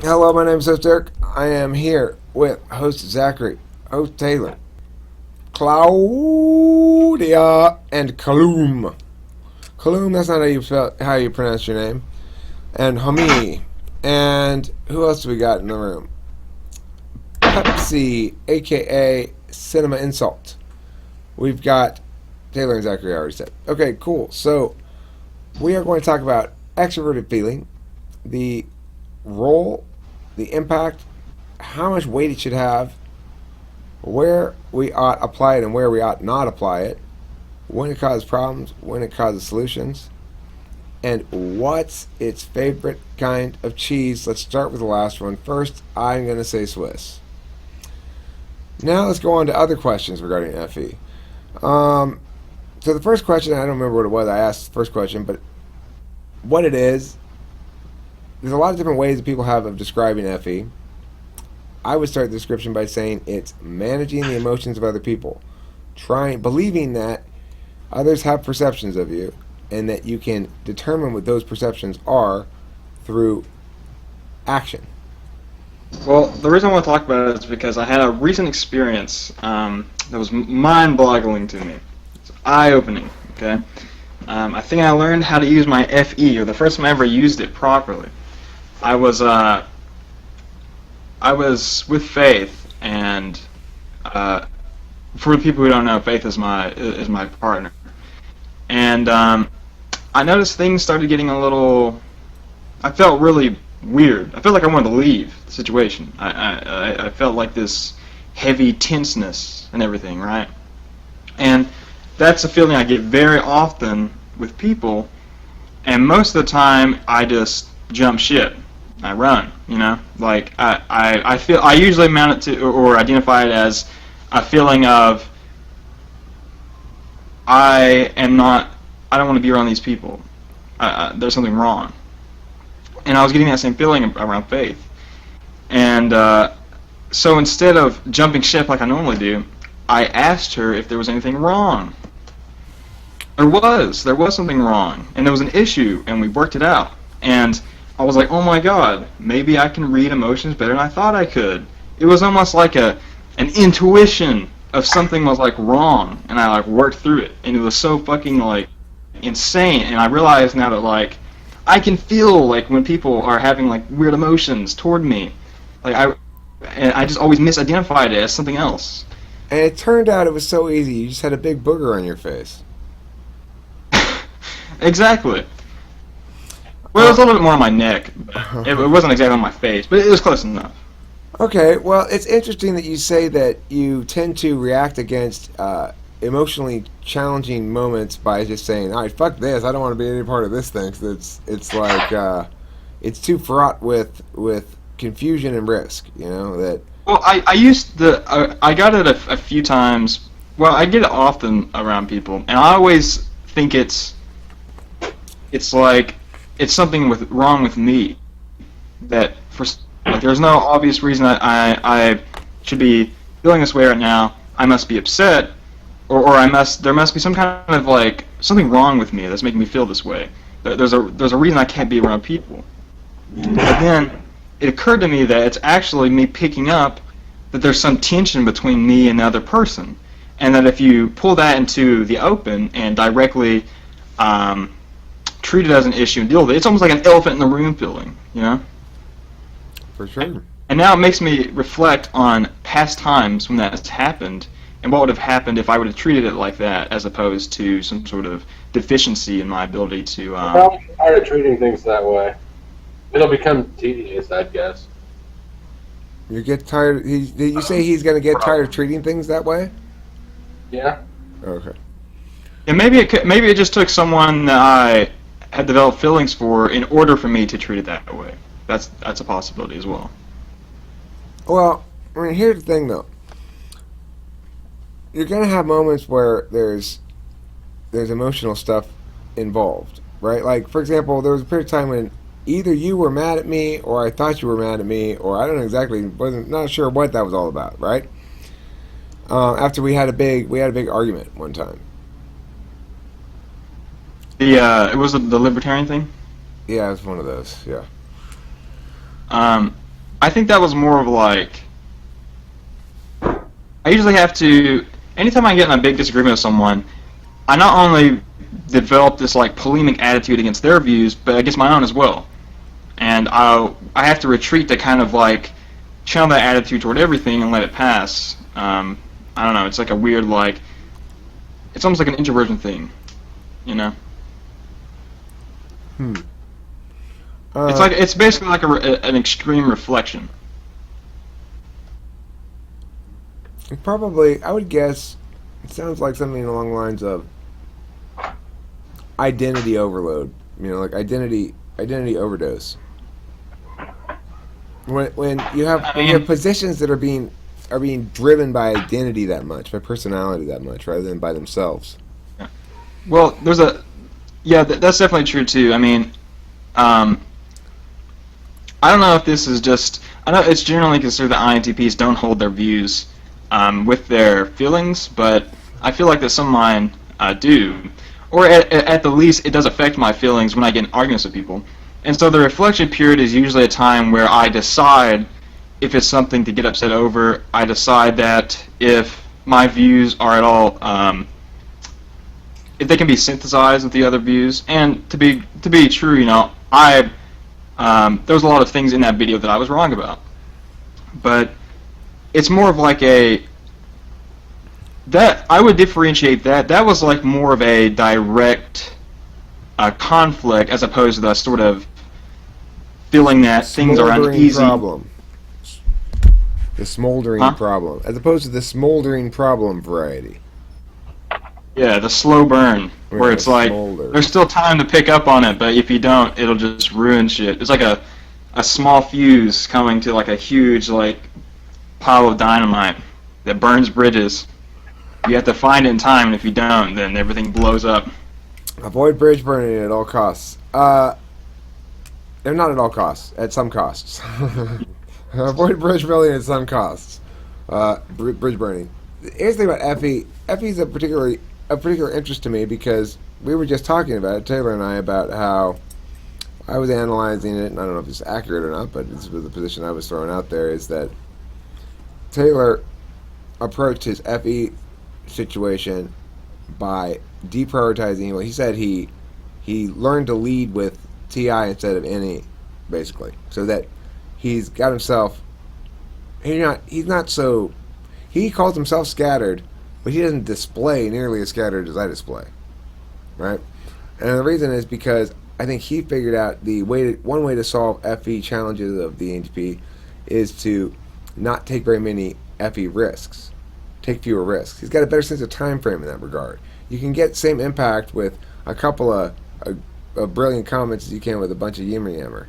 Hello, my name is host Dirk. I am here with host Zachary, host Taylor, Claudia, and Kaloum. Kaloum, that's not how you pronounce your name. And Hami. And who else do we got in the room? Pepsi, aka Cinema Insult. We've got Taylor and Zachary, I already said. Okay, cool. So we are going to talk about extroverted feeling, the role, the impact, how much weight it should have, where we ought apply it and where we ought not apply it, when it causes problems, when it causes solutions, and what's its favorite kind of cheese. Let's start with the last one. First, I'm going to say Swiss. Now let's go on to other questions regarding FE. So the first question, I don't remember what it was. I asked the first question, but what it is, there's a lot of different ways that people have of describing FE. I would start the description by saying it's managing the emotions of other people, believing that others have perceptions of you, and that you can determine what those perceptions are through action. Well, the reason I want to talk about it is because I had a recent experience that was mind-boggling to me. It's eye-opening, okay? I think I learned how to use my FE, or the first time I ever used it properly. I was with Faith, and for the people who don't know, Faith is my partner, and I noticed things started getting a little. I felt really weird. I felt like I wanted to leave the situation. I felt like this heavy tenseness and everything, right? And that's a feeling I get very often with people, and most of the time I just jump ship. I run, like I feel. I usually mount it to or identify it as a feeling of I don't want to be around these people. There's something wrong, and I was getting that same feeling around Faith, and so instead of jumping ship like I normally do, I asked her if there was anything wrong. There was something wrong, and there was an issue, and we worked it out, and I was like, oh my god, maybe I can read emotions better than I thought I could. It was almost like an intuition of something was like wrong, and I like worked through it, and it was so fucking like insane. And I realize now that like I can feel like when people are having like weird emotions toward me, like I just always misidentified it as something else. And it turned out it was so easy. You just had a big booger on your face. Exactly. Well, it was a little bit more on my neck. But it wasn't exactly on my face, but it was close enough. Okay, well, it's interesting that you say that you tend to react against emotionally challenging moments by just saying, "All right, fuck this. I don't want to be any part of this thing." 'Cause it's like it's too fraught with confusion and risk. That. Well, I used I got it a few times. Well, I get it often around people, and I always think it's like it's something wrong with me. That like there's no obvious reason that I should be feeling this way right now. I must be upset, or there must be some kind of like something wrong with me that's making me feel this way. There's a reason I can't be around people. But then it occurred to me that it's actually me picking up that there's some tension between me and the other person, and that if you pull that into the open and directly treat it as an issue and deal with it, it's almost like an elephant in the room feeling, For sure. And now it makes me reflect on past times when that has happened, and what would have happened if I would have treated it like that, as opposed to some sort of deficiency in my ability to. I'm tired of treating things that way. It'll become tedious, I'd guess. You get tired. Did you say he's going to get tired of treating things that way? Yeah. Okay. And maybe it just took someone that I had developed feelings for in order for me to treat it that way. That's a possibility as well. Well, I mean, here's the thing, though. You're going to have moments where there's emotional stuff involved, right? Like, for example, there was a period of time when either you were mad at me, or I thought you were mad at me, or I don't know exactly, not sure what that was all about, right? After we had a big argument one time. It was the libertarian thing. Yeah, it was one of those. Yeah. I think that was more of like, I usually have to, anytime I get in a big disagreement with someone, I not only develop this like polemic attitude against their views, but against my own as well. And I have to retreat to kind of like channel that attitude toward everything and let it pass. I don't know. It's like a weird like, it's almost like an introversion thing, you know. It's like it's basically like an extreme reflection. Probably, I would guess, it sounds like something along the lines of identity overload. Like identity overdose. When you have positions that are being driven by identity that much, by personality that much, rather than by themselves. Well, that's definitely true too. I mean, I don't know if this is just. I know it's generally considered that INTPs don't hold their views with their feelings, but I feel like that some of mine do, or at the least, it does affect my feelings when I get in arguments with people. And so the reflection period is usually a time where I decide if it's something to get upset over. I decide that if my views are at all, if they can be synthesized with the other views. And to be true, there was a lot of things in that video that I was wrong about. But it's more of like that I would differentiate that. That was like more of a direct conflict as opposed to the sort of feeling that things are uneasy. Problem. The smoldering problem, as opposed to the smoldering problem variety. Yeah, the slow burn, where it's like there's still time to pick up on it, but if you don't, it'll just ruin shit. It's like a small fuse coming to like a huge like pile of dynamite that burns bridges. You have to find it in time, and if you don't, then everything blows up. Avoid bridge burning at all costs. They're not at all costs. At some costs. Avoid bridge burning at some costs. Bridge burning. Here's the thing about Effie. Effie's a particular interest to me because we were just talking about it, Taylor and I, about how I was analyzing it, and I don't know if it's accurate or not, but this was the position I was throwing out there, is that Taylor approached his Effie situation by deprioritizing. Well, he said he learned to lead with TI instead of NE, basically, so that he's got himself. He's not so. He calls himself scattered, but he doesn't display nearly as scattered as I display, right? And the reason is because I think he figured out one way to solve FE challenges of the INTP is to not take very many FE risks, take fewer risks. He's got a better sense of time frame in that regard. You can get same impact with a couple of brilliant comments as you can with a bunch of yammer.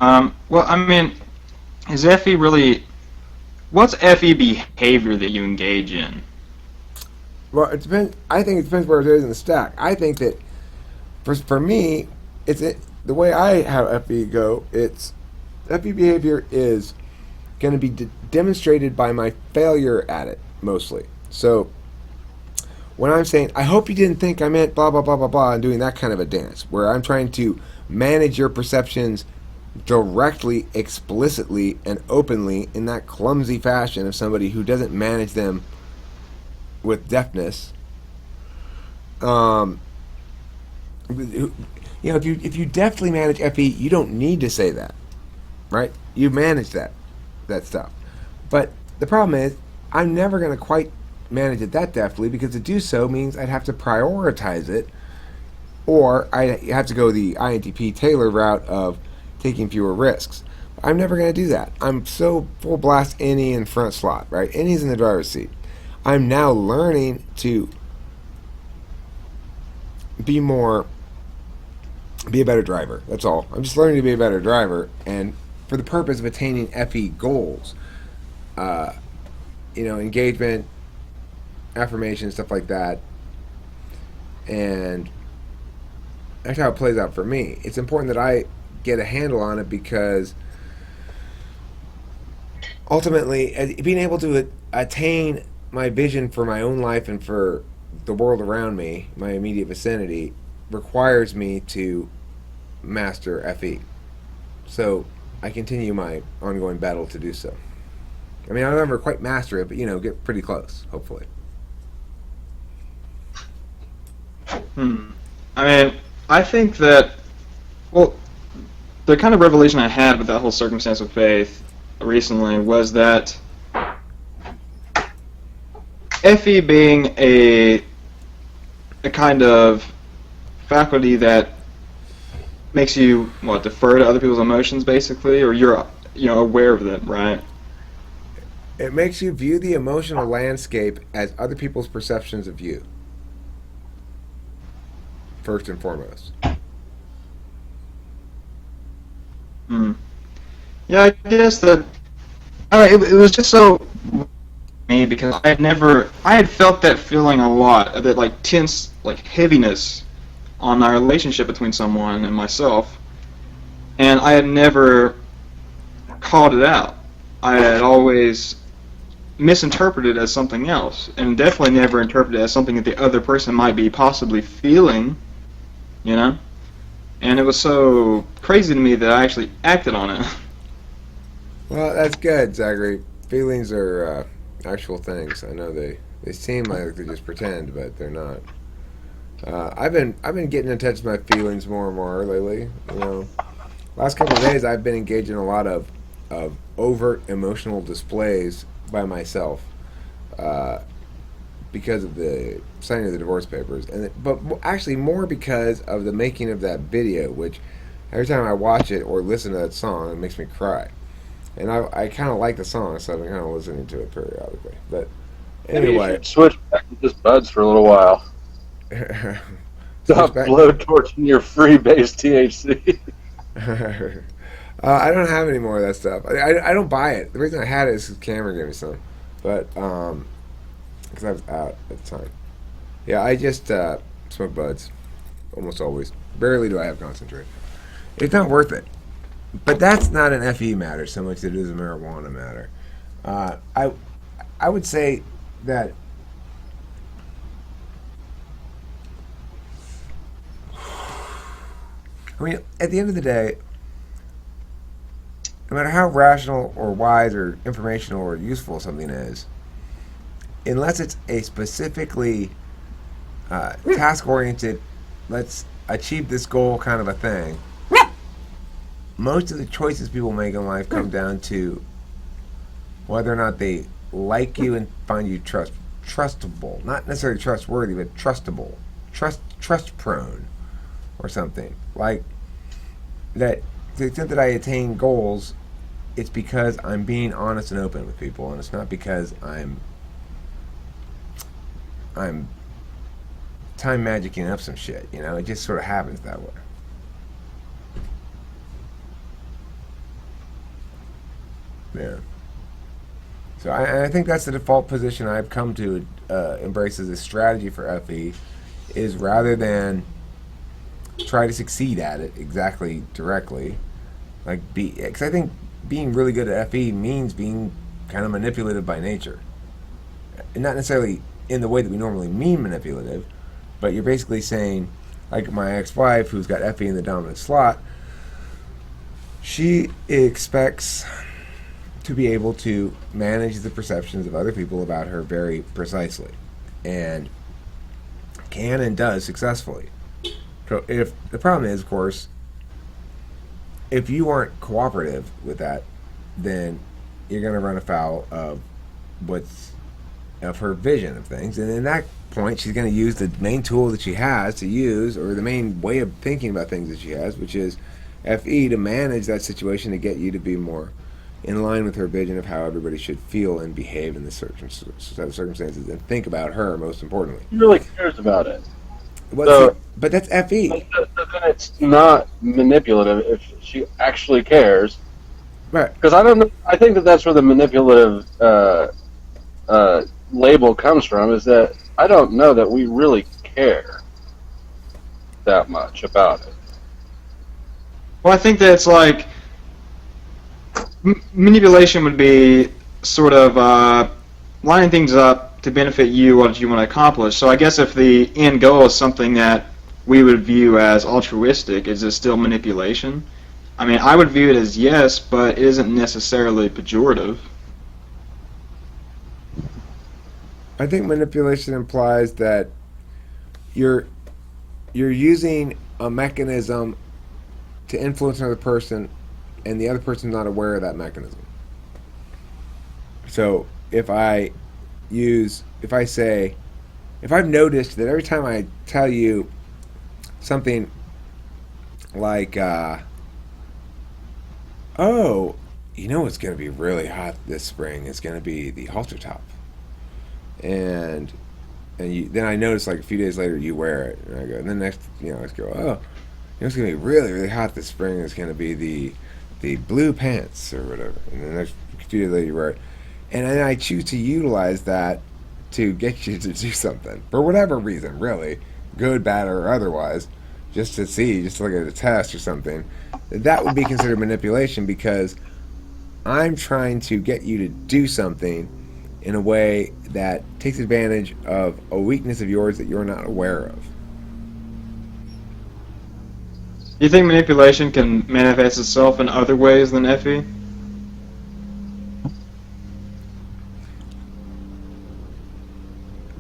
Well, I mean, is FE really? What's FE behavior that you engage in? Well, it depends. I think it depends where it is in the stack. I think that for me, the way I have FE go. It's FE behavior is going to be demonstrated by my failure at it mostly. So when I'm saying, I hope you didn't think I meant blah blah blah blah blah, and doing that kind of a dance where I'm trying to manage your perceptions directly, explicitly, and openly in that clumsy fashion of somebody who doesn't manage them with deftness. If you deftly manage FE, you don't need to say that, right? You manage that stuff. But the problem is, I'm never going to quite manage it that deftly, because to do so means I'd have to prioritize it, or I have to go the INTP Taylor route of taking fewer risks. I'm never going to do that. I'm so full blast NE in front slot, right? NE's in the driver's seat. I'm now learning to be a better driver. That's all. I'm just learning to be a better driver, and for the purpose of attaining FE goals, engagement, affirmation, stuff like that. And that's how it plays out for me. It's important that I get a handle on it, because ultimately being able to attain my vision for my own life and for the world around me, my immediate vicinity, requires me to master FE. So I continue my ongoing battle to do so. I mean, I'll never quite master it, but get pretty close, hopefully. I mean, I think that, well, the kind of revelation I had with that whole circumstance with faith recently was that FE being a kind of faculty that makes you defer to other people's emotions, basically, or you're aware of them, right? It makes you view the emotional landscape as other people's perceptions of you, first and foremost. Yeah, I guess that. It was just so me because I had felt that feeling a lot, that like tense, like heaviness on our relationship between someone and myself, and I had never called it out. I had always misinterpreted it as something else, and definitely never interpreted it as something that the other person might be possibly feeling, And it was so crazy to me that I actually acted on it. Well, that's good, Zachary. Feelings are actual things. I know they seem like they just pretend, but they're not. I've been getting in touch with my feelings more and more lately. Last couple of days I've been engaged in a lot of overt emotional displays by myself because of the signing of the divorce papers, but actually more because of the making of that video, which every time I watch it or listen to that song, it makes me cry. And I kind of like the song, so I've been kind of listening to it periodically. But Maybe you anyway, should switch back to just buds for a little while. Stop blowtorching your free-based THC. I don't have any more of that stuff. I don't buy it. The reason I had it is because Cameron gave me some, but because I was out at the time. Yeah, I just smoke buds almost always. Barely do I have concentrate. It's not worth it. But that's not an FE matter so much as it is a marijuana matter. I would say that at the end of the day, no matter how rational or wise or informational or useful something is, unless it's a specifically task-oriented, let's achieve this goal kind of a thing, most of the choices people make in life come down to whether or not they like you and find you trustable, not necessarily trustworthy, but trustable, trust prone, or something like that. To the extent that I attain goals, it's because I'm being honest and open with people, and it's not because I'm time magicking up some shit. It just sort of happens that way. Yeah. So I think that's the default position I've come to embrace as a strategy for FE, is rather than try to succeed at it exactly directly, because I think being really good at FE means being kind of manipulative by nature. And not necessarily in the way that we normally mean manipulative, but you're basically saying, like my ex-wife who's got FE in the dominant slot, she expects to be able to manage the perceptions of other people about her very precisely, and can and does successfully. So if the problem is, of course, if you aren't cooperative with that, then you're going to run afoul of her vision of things, and in that point she's going to use the main tool that she has to use, or the main way of thinking about things that she has, which is FE, to manage that situation to get you to be more in line with her vision of how everybody should feel and behave in the circumstances, and think about her most importantly. He really cares about it. But that's FE. Then it's not manipulative if she actually cares. Right. Because I don't know. I think that's where the manipulative label comes from. Is that I don't know that we really care that much about it. Well, I think that it's like manipulation would be sort of lining things up to benefit you, what you want to accomplish. So I guess if the end goal is something that we would view as altruistic, is it still manipulation? I mean, I would view it as yes, but it isn't necessarily pejorative. I think manipulation implies that you're using a mechanism to influence another person, and the other person's not aware of that mechanism. So if I've noticed that every time I tell you something like, oh, you know what's going to be really hot this spring? It's going to be the halter top. And then I notice like a few days later you wear it, and I go, and then next, I go, oh, it's gonna be really really hot this spring. It's gonna be the blue pants or whatever, and then next few days later you wear it, and then I choose to utilize that to get you to do something for whatever reason, really, good, bad, or otherwise, just to look at a test or something. That would be considered manipulation because I'm trying to get you to do something in a way that takes advantage of a weakness of yours that you're not aware of. Do you think manipulation can manifest itself in other ways than FE?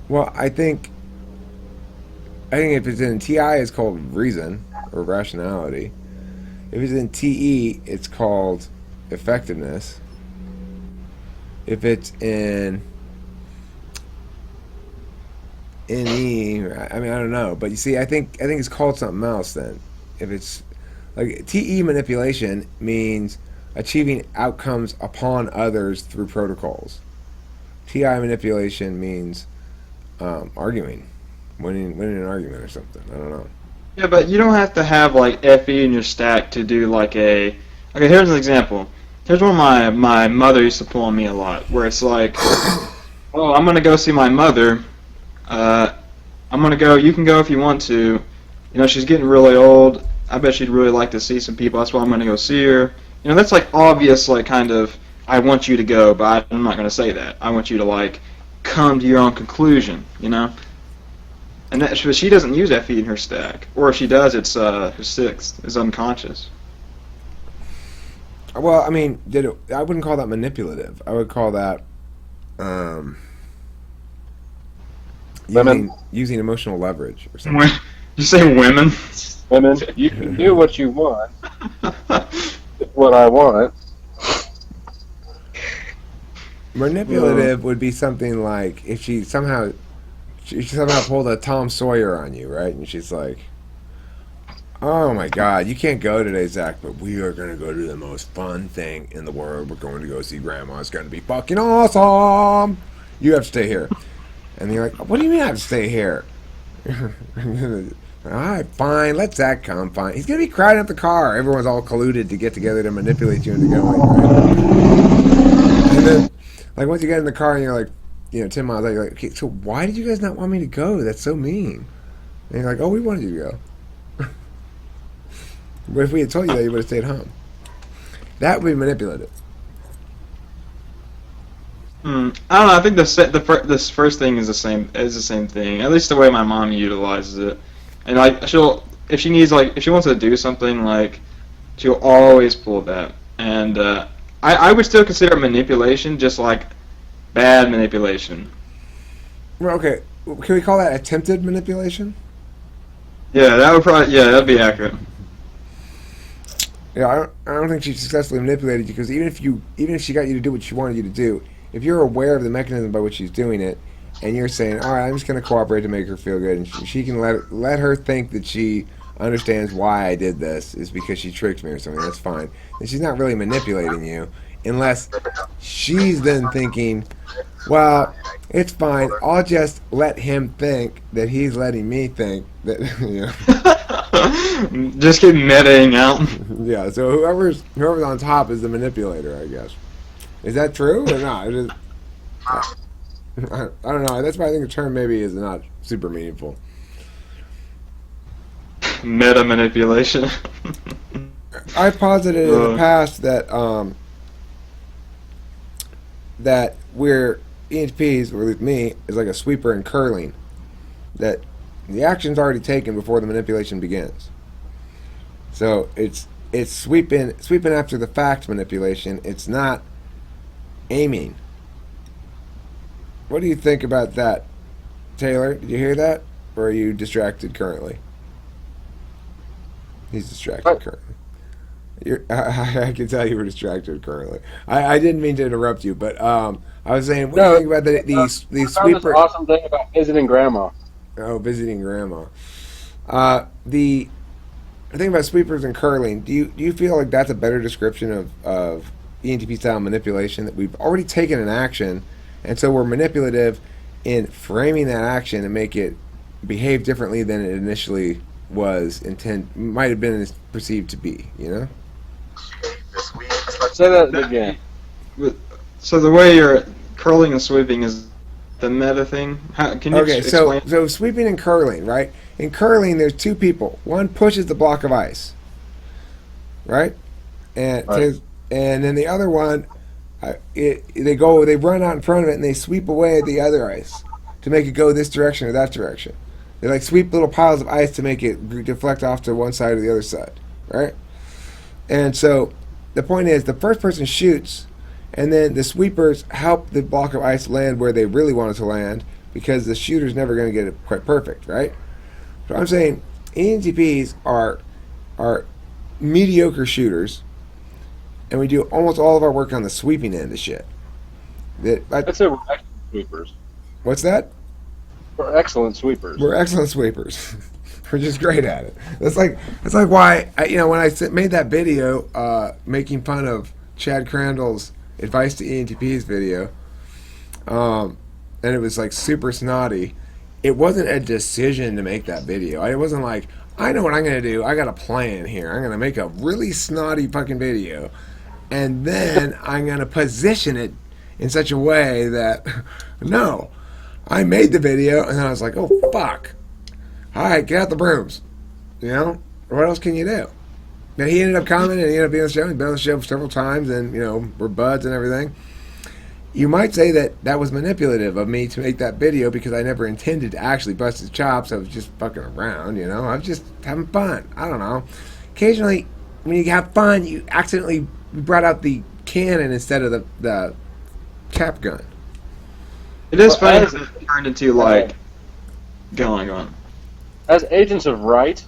Well, I think if it's in TI, it's called reason or rationality. If it's in TE, it's called effectiveness. If it's in NE, I mean, I don't know, but you see, I think it's called something else then. If it's like TE manipulation means achieving outcomes upon others through protocols. TI manipulation means arguing, winning an argument or something. I don't know. Yeah, but you don't have to have like FE in your stack to do like a. Okay, here's an example. Here's one my mother used to pull on me a lot, where it's like, oh, I'm gonna go see my mother. I'm gonna go. You can go if you want to. She's getting really old. I bet she'd really like to see some people. That's why I'm gonna go see her. That's like obvious, like kind of. I want you to go, but I'm not gonna say that. I want you to like come to your own conclusion. And that, but she doesn't use FE in her stack, or if she does, it's her sixth. It's unconscious. Well, I mean, I wouldn't call that manipulative. I would call that using emotional leverage or something. You say women? Women, you can do what you want. What I want. Manipulative would be something like if she somehow pulled a Tom Sawyer on you, right? And she's like, oh my God, you can't go today, Zach, but we are going to go to the most fun thing in the world. We're going to go see Grandma. It's going to be fucking awesome. You have to stay here. And you're like, what do you mean I have to stay here? All right, fine. Let Zach come. Fine. He's going to be crowding up the car. Everyone's all colluded to get together to manipulate you into going, right? And then, like, once you get in the car and you're like, 10 miles out, you're like, okay, so why did you guys not want me to go? That's so mean. And you're like, oh, we wanted you to go. But if we had told you that, you would have stayed home. That would be manipulative. I don't know. I think this first thing is the same thing. At least the way my mom utilizes it. And like if she wants to do something, like she'll always pull that. And I would still consider manipulation, just like bad manipulation. Well, okay. Can we call that attempted manipulation? Yeah, that'd be accurate. Yeah, I don't think she successfully manipulated you because even if she got you to do what she wanted you to do, if you're aware of the mechanism by which she's doing it, and you're saying, all right, I'm just going to cooperate to make her feel good, and she can let her think that she understands why I did this is because she tricked me or something. That's fine. And she's not really manipulating you unless she's then thinking, well, it's fine. I'll just let him think that he's letting me think that, Just keep metaing out. Yeah, so whoever's on top is the manipulator, I guess. Is that true or not? I don't know. That's why I think the term maybe is not super meaningful. Meta manipulation. I've posited in the past that we're ENTPs, or with me, is like a sweeper in curling. That The action's already taken before the manipulation begins. So it's sweeping after the fact manipulation. It's not aiming. What do you think about that, Taylor? Did you hear that? Or are you distracted currently? He's distracted currently. I can tell you were distracted currently. I didn't mean to interrupt you, but I was saying, what do you think about these I found sweeper? this awesome thing about visiting grandma. Oh, visiting grandma. The thing about sweepers and curling. Do you feel like that's a better description of ENTP style manipulation? That we've already taken an action, and so we're manipulative in framing that action and make it behave differently than it initially might have been perceived to be. You know. Say that again. So the way you're curling and sweeping is the meta thing. Can you explain? So sweeping and curling, right? In curling, there's two people. One pushes the block of ice, right? And then the other one, they run out in front of it and they sweep away the other ice to make it go this direction or that direction. They like sweep little piles of ice to make it deflect off to one side or the other side, right? And so the point is, the first person shoots, and then the sweepers help the block of ice land where they really want it to land, because the shooter's never going to get it quite perfect, right? So I'm saying ENTPs are mediocre shooters, and we do almost all of our work on the sweeping end of shit. I'd say we're excellent sweepers. What's that? We're excellent sweepers. We're excellent sweepers. We're just great at it. It's like why when I made that video making fun of Chad Crandall's advice to ENTPs video, and it was like super snotty. It wasn't a decision to make that video. It wasn't like, I know what I'm gonna do. I got a plan here. I'm gonna make a really snotty fucking video, and then I'm gonna position it in such a way that no. I made the video, and then I was like, oh fuck. All right, get out the brooms. You know, what else can you do? Now he ended up coming, and he ended up being on the show. He's been on the show several times, and we're buds and everything. You might say that was manipulative of me to make that video because I never intended to actually bust his chops. I was just fucking around, I was just having fun. I don't know. Occasionally, when you have fun, you accidentally brought out the cannon instead of the cap gun. It is funny because it turned into like, go on. As agents of right,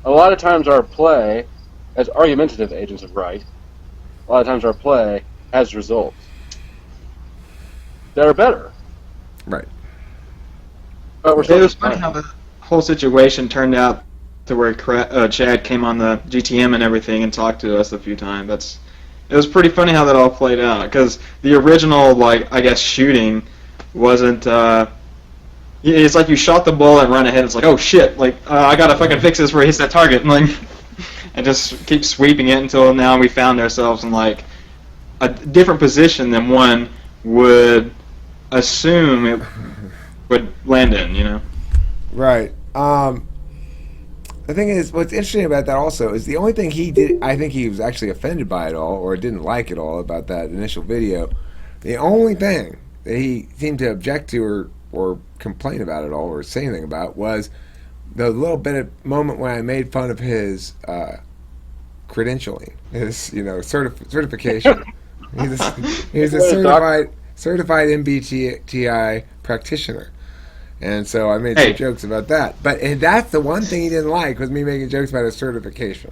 a lot of times our play, as argumentative agents of right, a lot of times our play has results that are better. Right. But we're It was funny how the whole situation turned out to where Chad came on the GTM and everything and talked to us a few times. It was pretty funny how that all played out, because the original, shooting wasn't, it's like you shot the bull and run ahead, it's like, oh shit, I gotta fucking fix this before it hits that target, and just keep sweeping it until now we found ourselves in, a different position than one would assume it would land in, Right. The thing is, what's interesting about that also is the only thing he did, I think he was actually offended by it all, or didn't like it all about that initial video. The only thing that he seemed to object to or complain about it all or say anything about was the little bit of moment when I made fun of his credentialing, his certification. He's a certified MBTI practitioner. And so I made some jokes about that. And that's the one thing he didn't like, was me making jokes about his certification.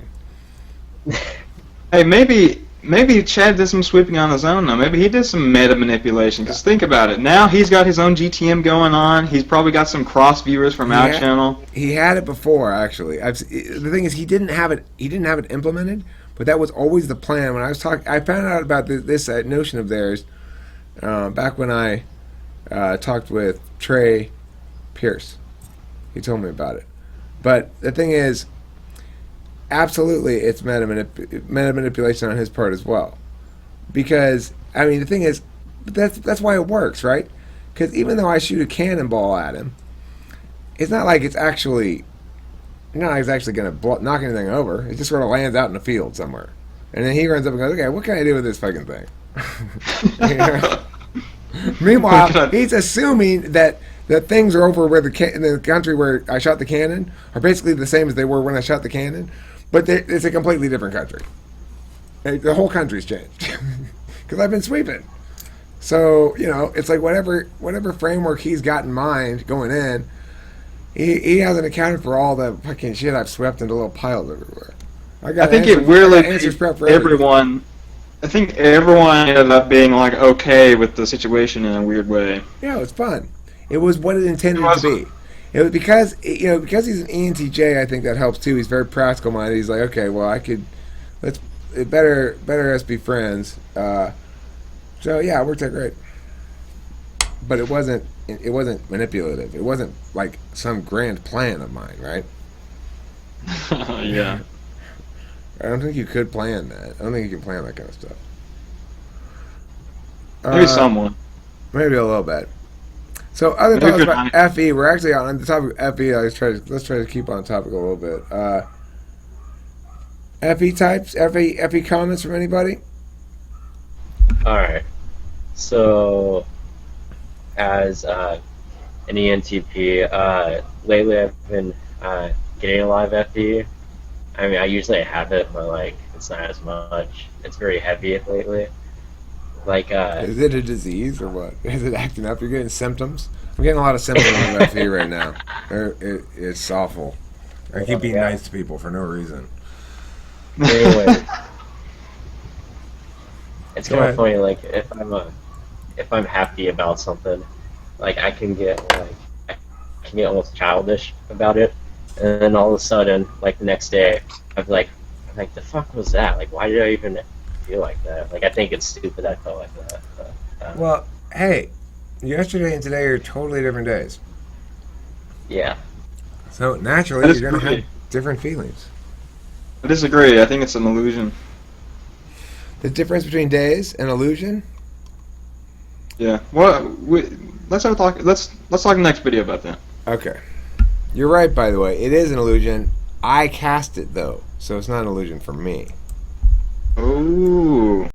Hey, maybe Chad did some sweeping on his own, though. Maybe he did some meta manipulation. Because think about it. Now he's got his own GTM going on. He's probably got some cross viewers from our channel. He had it before, actually. The thing is, he didn't have it implemented, but that was always the plan. When I found out about this notion of theirs back when I talked with Trey Pierce. He told me about it. But the thing is, absolutely, it's meta manipulation on his part as well. Because, the thing is, that's why it works, right? Because even though I shoot a cannonball at him, it's not like it's actually going to knock anything over. It just sort of lands out in the field somewhere. And then he runs up and goes, okay, what can I do with this fucking thing? Meanwhile, he's assuming that that things are over where in the country where I shot the cannon are basically the same as they were when I shot the cannon, but it's a completely different country. The whole country's changed because I've been sweeping. So it's like whatever framework he's got in mind going in, he hasn't accounted for all the fucking shit I've swept into little piles everywhere. I think it weirdly everyone. I think everyone ended up being like okay with the situation in a weird way. Yeah, it's fun. It was what it intended to be. It was because because he's an ENTJ. I think that helps too. He's very practical minded. He's like, okay, well, it better us be friends. So yeah, it worked out great. But it wasn't manipulative. It wasn't like some grand plan of mine, right? Yeah. I don't think you could plan that. I don't think you can plan that kind of stuff. Maybe someone. Maybe a little bit. So other thoughts about FE. We're actually on the topic of FE. Let's try to keep on topic a little bit. FE types. FE comments from anybody? All right. So, as an ENTP, lately I've been getting a lot of FE. I mean, I usually have it, but like it's not as much. It's very heavy lately. Like, is it a disease or what? Is it acting up? You're getting symptoms? I'm getting a lot of symptoms of FE right now. It's awful. I keep being nice to people for no reason. Anyway, it's kind of funny. Like, if I'm happy about something, like I can get almost childish about it, and then all of a sudden, like the next day, I'm like, the fuck was that? Like, why did I even feel like that? Like, I think it's stupid I felt like that. But, well, hey, yesterday and today are totally different days. Yeah. So naturally, you're gonna have different feelings. I disagree. I think it's an illusion. The difference between days and illusion? Yeah. Well, let's have a talk. Let's talk in the next video about that. Okay. You're right, by the way. It is an illusion. I cast it, though, so it's not an illusion for me. Oh.